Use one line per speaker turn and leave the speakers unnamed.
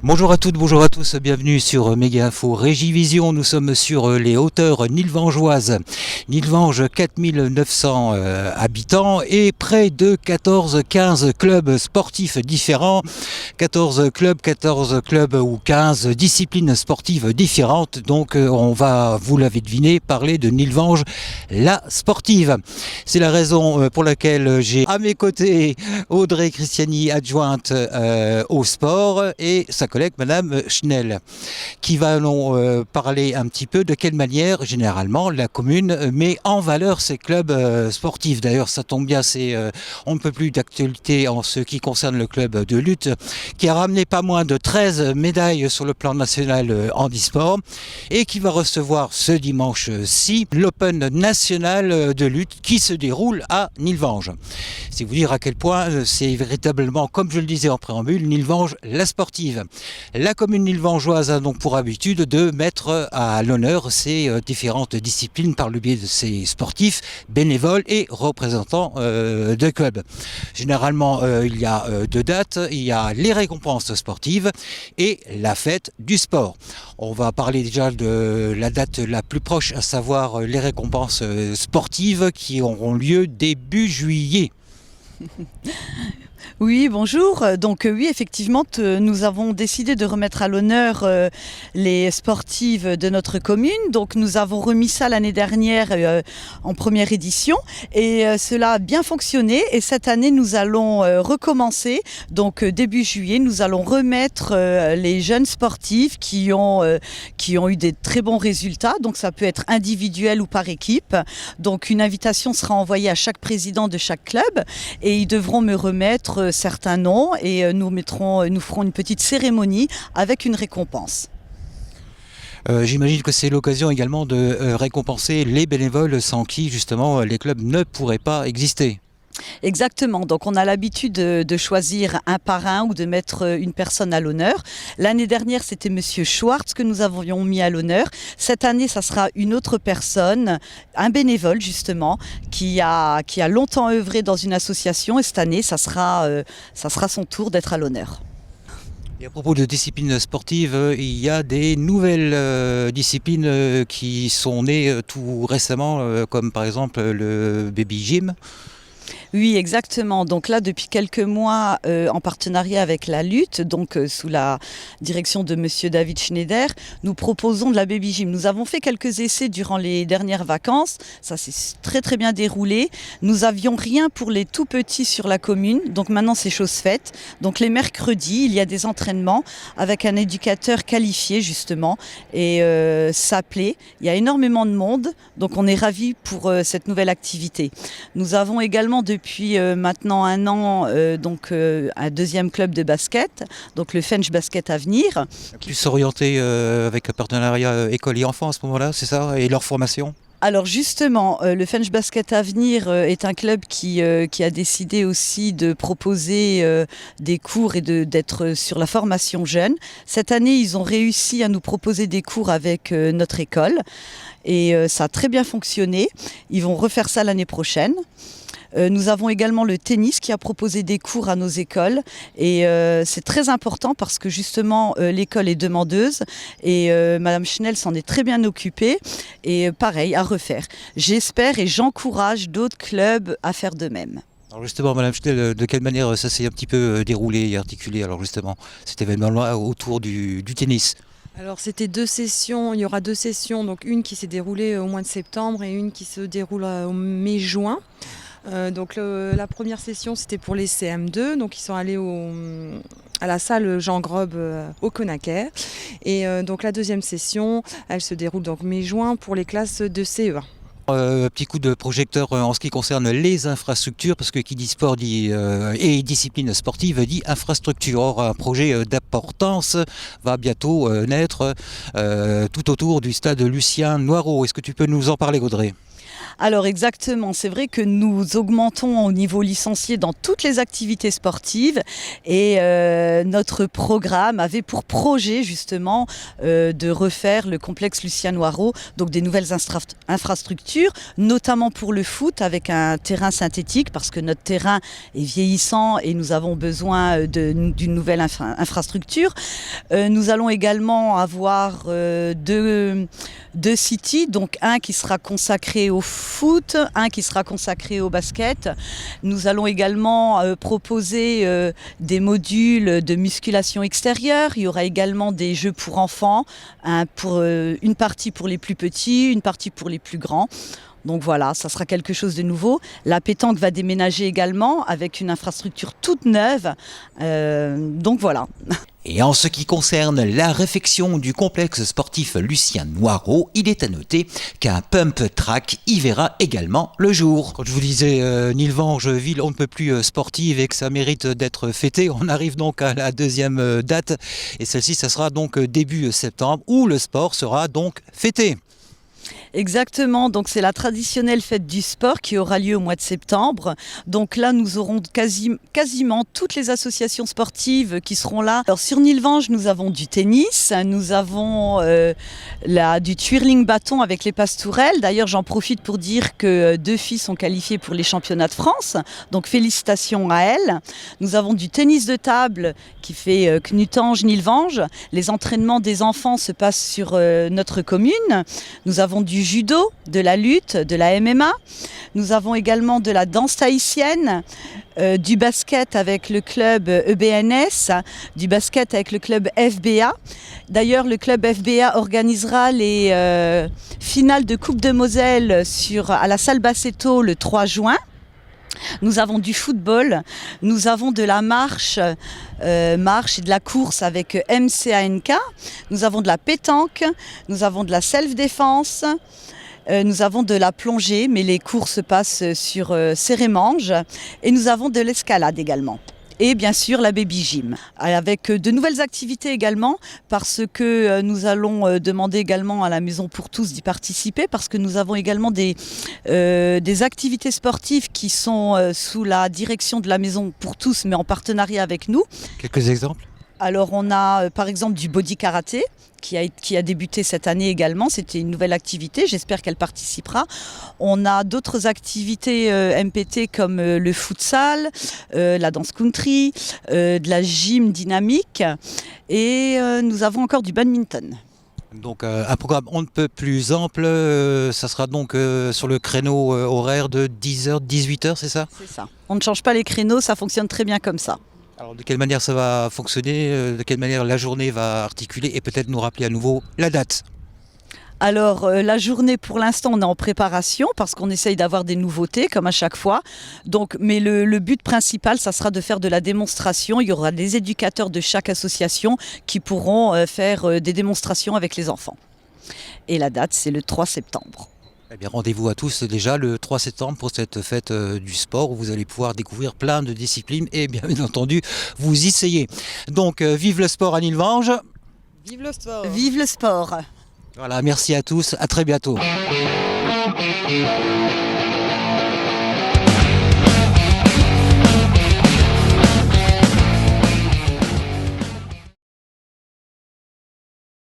Bonjour à toutes, bonjour à tous, bienvenue sur Méga Info Régivision. Nous sommes sur les hauteurs nilvangeoises. Nilvange, 4900 habitants et près de 14-15 clubs sportifs différents. 14 clubs ou 15 disciplines sportives différentes. Donc on va, vous l'avez deviné, parler de Nilvange, la sportive. C'est la raison pour laquelle j'ai à mes côtés Audrey Christiani, adjointe au sport, et sa collègue Madame Schnell, qui va nous parler un petit peu de quelle manière généralement la commune met en valeur ses clubs sportifs. D'ailleurs ça tombe bien, on ne peut plus d'actualité en ce qui concerne le club de lutte qui a ramené pas moins de 13 médailles sur le plan national handisport et qui va recevoir ce dimanche-ci l'Open national de lutte qui se déroule à Nilvange. C'est vous dire à quel point c'est véritablement, comme je le disais en préambule, Nilvange la sportive. La commune nilvangeoise a donc pour habitude de mettre à l'honneur ces différentes disciplines par le biais de ses sportifs, bénévoles et représentants de clubs. Généralement, il y a deux dates, il y a les récompenses sportives et la fête du sport. On va parler déjà de la date la plus proche, à savoir les récompenses sportives qui auront lieu début juillet.
Oui, bonjour. Donc oui, effectivement, nous avons décidé de remettre à l'honneur les sportives de notre commune. Donc nous avons remis ça l'année dernière en première édition et cela a bien fonctionné. Et cette année, nous allons recommencer. Donc début juillet, nous allons remettre les jeunes sportifs qui ont eu des très bons résultats. Donc ça peut être individuel ou par équipe. Donc une invitation sera envoyée à chaque président de chaque club et ils devront me remettre certains noms et nous ferons une petite cérémonie avec une récompense.
J'imagine que c'est l'occasion également de récompenser les bénévoles sans qui justement les clubs ne pourraient pas exister.
Exactement, donc on a l'habitude de choisir un par un ou de mettre une personne à l'honneur. L'année dernière c'était Monsieur Schwartz que nous avions mis à l'honneur. Cette année ça sera une autre personne, un bénévole justement, qui a longtemps œuvré dans une association et cette année ça sera son tour d'être à l'honneur.
Et à propos de disciplines sportives, il y a des nouvelles disciplines qui sont nées tout récemment, comme par exemple le baby gym.
Oui, exactement. Donc là, depuis quelques mois, en partenariat avec la lutte, donc sous la direction de Monsieur David Schneider, nous proposons de la baby gym. Nous avons fait quelques essais durant les dernières vacances. Ça s'est très très bien déroulé. Nous avions rien pour les tout petits sur la commune. Donc maintenant, c'est chose faite. Donc les mercredis, il y a des entraînements avec un éducateur qualifié justement. Et ça plaît. Il y a énormément de monde. Donc on est ravis pour cette nouvelle activité. Nous avons également depuis maintenant un an un deuxième club de basket, donc le Fench Basket Avenir.
Plus orienté avec le partenariat école et enfants à ce moment-là, c'est ça, et leur formation?
Alors justement, le Fench Basket Avenir est un club qui a décidé aussi de proposer des cours et d'être sur la formation jeune. Cette année, ils ont réussi à nous proposer des cours avec notre école et ça a très bien fonctionné. Ils vont refaire ça l'année prochaine. Nous avons également le tennis qui a proposé des cours à nos écoles et c'est très important parce que justement l'école est demandeuse et Madame Schnell s'en est très bien occupée et pareil à refaire. J'espère et j'encourage d'autres clubs à faire de même.
Alors justement, Madame Schnell, de quelle manière ça s'est un petit peu déroulé et articulé alors justement cet événement-là autour du tennis?
Alors c'était deux sessions, il y aura deux sessions, donc une qui s'est déroulée au mois de septembre et une qui se déroule au mai-juin. Donc la première session c'était pour les CM2, donc ils sont allés à la salle Jean Grob au Conaquer. Et donc la deuxième session, elle se déroule donc mai-juin pour les classes de CE1.
Petit coup de projecteur en ce qui concerne les infrastructures, parce que qui dit sport dit, et discipline sportive dit infrastructure. Or, un projet d'importance va bientôt naître tout autour du stade Lucien Noiraud. Est-ce que tu peux nous en parler, Audrey ?
Alors exactement, c'est vrai que nous augmentons au niveau licencié dans toutes les activités sportives et notre programme avait pour projet justement de refaire le complexe Lucien Noireau, donc des nouvelles infrastructures, notamment pour le foot avec un terrain synthétique parce que notre terrain est vieillissant et nous avons besoin d'une nouvelle infrastructure. Nous allons également avoir deux cities, donc un qui sera consacré au foot, un qui sera consacré au basket. Nous allons également proposer des modules de musculation extérieure. Il y aura également des jeux pour enfants, une partie pour les plus petits, une partie pour les plus grands. Donc voilà, ça sera quelque chose de nouveau. La pétanque va déménager également avec une infrastructure toute neuve. Donc voilà.
Et en ce qui concerne la réfection du complexe sportif Lucien Noireau, il est à noter qu'un pump track y verra également le jour. Quand je vous disais Nilvange, ville on ne peut plus sportive et que ça mérite d'être fêté, on arrive donc à la deuxième date et celle-ci, ça sera donc début septembre où le sport sera donc fêté.
Exactement, donc c'est la traditionnelle fête du sport qui aura lieu au mois de septembre. Donc là, nous aurons quasiment toutes les associations sportives qui seront là. Alors sur Nilvange, nous avons du tennis, nous avons du twirling bâton avec les pastourelles. D'ailleurs, j'en profite pour dire que 2 filles sont qualifiées pour les championnats de France. Donc félicitations à elles. Nous avons du tennis de table qui fait Knutange-Nilvange. Les entraînements des enfants se passent sur notre commune. Nous avons du judo, de la lutte, de la MMA. Nous avons également de la danse tahitienne, du basket avec le club EBNS, du basket avec le club FBA. D'ailleurs, le club FBA organisera les finales de Coupe de Moselle à la salle Bassetto le 3 juin. Nous avons du football, nous avons de la marche et de la course avec MCANK, nous avons de la pétanque, nous avons de la self-défense, nous avons de la plongée, mais les cours se passent sur Cérémange, et nous avons de l'escalade également. Et bien sûr la baby gym, avec de nouvelles activités également, parce que nous allons demander également à la Maison pour tous d'y participer, parce que nous avons également des activités sportives qui sont sous la direction de la Maison pour tous, mais en partenariat avec nous.
Quelques exemples ?
Alors on a par exemple du body karaté qui a débuté cette année également, c'était une nouvelle activité, j'espère qu'elle participera. On a d'autres activités MPT comme le futsal, la danse country, de la gym dynamique et nous avons encore du badminton.
Donc un programme on ne peut plus ample, ça sera donc sur le créneau horaire de 10h, 18h, c'est ça ?
C'est ça. On ne change pas les créneaux, ça fonctionne très bien comme ça.
Alors de quelle manière ça va fonctionner, de quelle manière la journée va articuler et peut-être nous rappeler à nouveau la date ?
Alors la journée pour l'instant on est en préparation parce qu'on essaye d'avoir des nouveautés comme à chaque fois. Donc, mais le but principal ça sera de faire de la démonstration. Il y aura des éducateurs de chaque association qui pourront faire des démonstrations avec les enfants. Et la date c'est le 3 septembre.
Eh bien, rendez-vous à tous déjà le 3 septembre pour cette fête du sport où vous allez pouvoir découvrir plein de disciplines et bien entendu vous y essayez. Donc vive le sport à Nilvange.
Vive le sport.
Vive le sport.
Voilà, merci à tous, à très bientôt.